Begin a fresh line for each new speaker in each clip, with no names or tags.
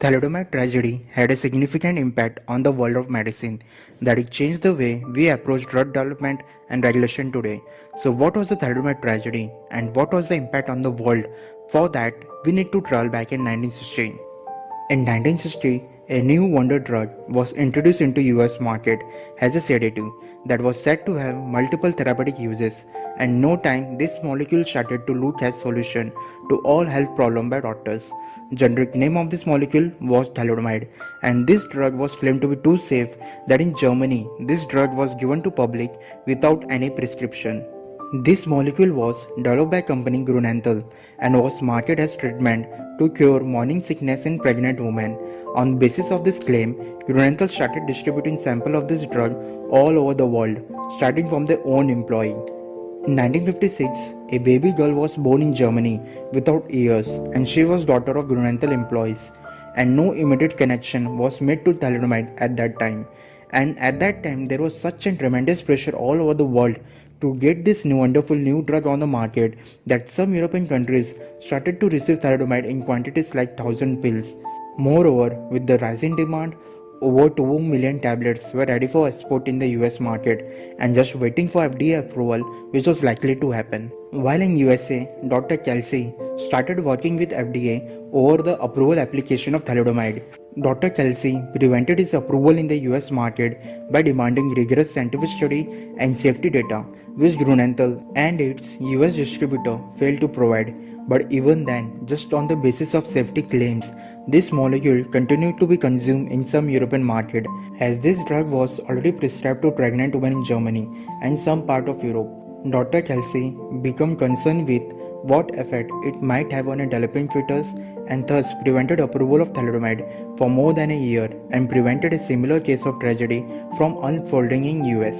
Thalidomide tragedy had a significant impact on the world of medicine that it changed the way we approach drug development and regulation today. So what was the thalidomide tragedy and what was the impact on the world? For that, we need to travel back in 1960. In 1960, a new wonder drug was introduced into US market as a sedative that was said to have multiple therapeutic uses, and no time this molecule started to look as solution to all health problems by doctors. Generic name of this molecule was thalidomide, and this drug was claimed to be too safe that in Germany this drug was given to public without any prescription. This molecule was developed by company Grunenthal and was marketed as treatment to cure morning sickness in pregnant women. On basis of this claim, Grunenthal started distributing samples of this drug all over the world, starting from their own employee. In 1956, a baby girl was born in Germany without ears, and she was daughter of Grunenthal employees, and no immediate connection was made to thalidomide at that time. And at that time, there was such a tremendous pressure all over the world to get this wonderful new drug on the market that some European countries started to receive thalidomide in quantities like 1,000 pills. Moreover, with the rising demand, over 2 million tablets were ready for export in the US market and just waiting for FDA approval, which was likely to happen. While in USA, Dr. Kelsey started working with FDA over the approval application of thalidomide. Dr. Kelsey prevented its approval in the US market by demanding rigorous scientific study and safety data, which Grunenthal and its US distributor failed to provide. But even then, just on the basis of safety claims, this molecule continued to be consumed in some European market, as this drug was already prescribed to pregnant women in Germany and some part of Europe. Dr. Kelsey became concerned with what effect it might have on a developing fetus and thus prevented approval of thalidomide for more than a year and prevented a similar case of tragedy from unfolding in US.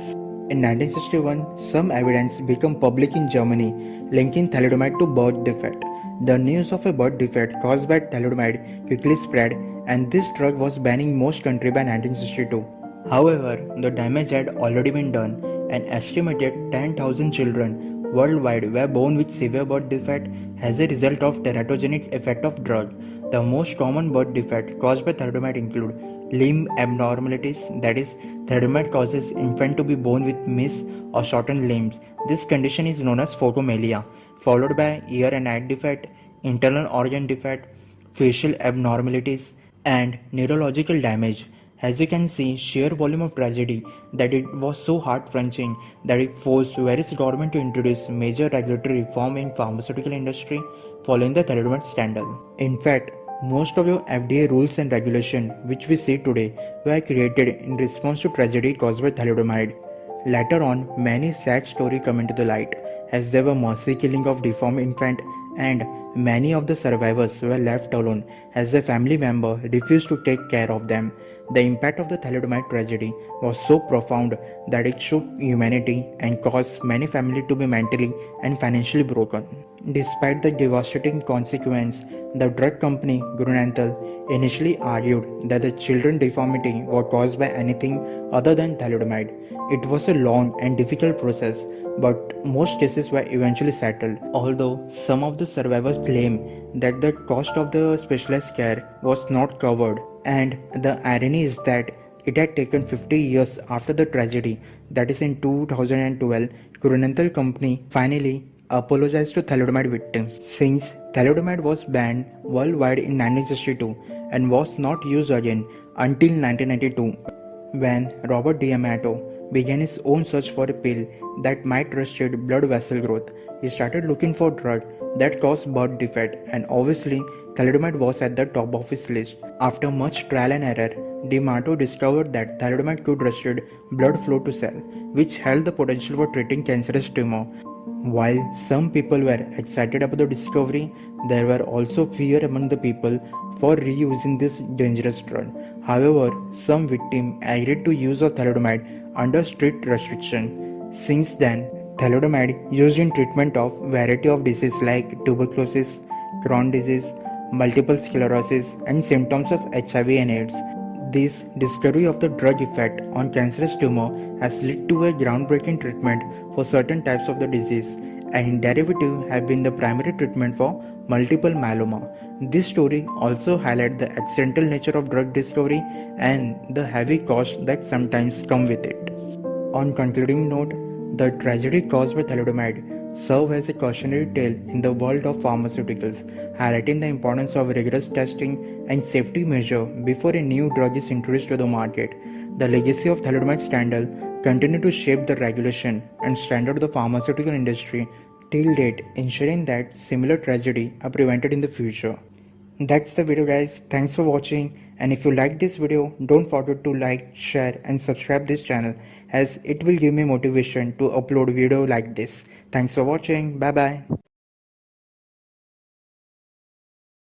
In 1961, some evidence became public in Germany linking thalidomide to birth defect. The news of a birth defect caused by thalidomide quickly spread, and this drug was banned in most countries by 1962. However, the damage had already been done. An estimated 10,000 children worldwide were born with severe birth defect as a result of teratogenic effect of drug. The most common birth defect caused by thalidomide include limb abnormalities, that is, thalidomide causes infant to be born with miss or shortened limbs. This condition is known as photomelia, followed by ear and eye defect, internal organ defect, facial abnormalities, and neurological damage. As you can see, sheer volume of tragedy that it was so heart-wrenching that it forced various governments to introduce major regulatory reform in pharmaceutical industry following the thalidomide scandal. In fact, most of your FDA rules and regulations which we see today were created in response to tragedy caused by thalidomide. Later on, many sad stories come into the light, as there were mercy killing of deformed infants, and many of the survivors were left alone as their family member refused to take care of them. The impact of the thalidomide tragedy was so profound that it shook humanity and caused many families to be mentally and financially broken. Despite the devastating consequence, the drug company Grunenthal initially argued that the children's deformity was caused by anything other than thalidomide. It was a long and difficult process, but most cases were eventually settled, although some of the survivors claim that the cost of the specialized care was not covered. And the irony is that it had taken 50 years after the tragedy, that is in 2012, Grunenthal company finally apologized to thalidomide victims. Since thalidomide was banned worldwide in 1962 and was not used again until 1992, when Robert D'Amato began his own search for a pill that might restrict blood vessel growth. He started looking for drugs that cause birth defect, and obviously thalidomide was at the top of his list. After much trial and error, D'Amato discovered that thalidomide could restrict blood flow to cell, which held the potential for treating cancerous tumor. While some people were excited about the discovery, there were also fear among the people for reusing this dangerous drug. However, some victims agreed to use of thalidomide under strict restriction. Since then, thalidomide used in treatment of variety of diseases like tuberculosis, Crohn's disease, multiple sclerosis, and symptoms of HIV and AIDS. This discovery of the drug effect on cancerous tumor has led to a groundbreaking treatment for certain types of the disease, and derivatives have been the primary treatment for multiple myeloma. This story also highlights the accidental nature of drug discovery and the heavy costs that sometimes come with it. On concluding note, the tragedy caused by thalidomide serves as a cautionary tale in the world of pharmaceuticals, highlighting the importance of rigorous testing and safety measures before a new drug is introduced to the market. The legacy of thalidomide scandal continues to shape the regulation and standard of the pharmaceutical industry till date, ensuring that similar tragedy are prevented in the future. That's the video guys. Thanks for watching, and if you like this video, don't forget to like, share and subscribe this channel as it will give me motivation to upload video like this. Thanks for watching. Bye bye.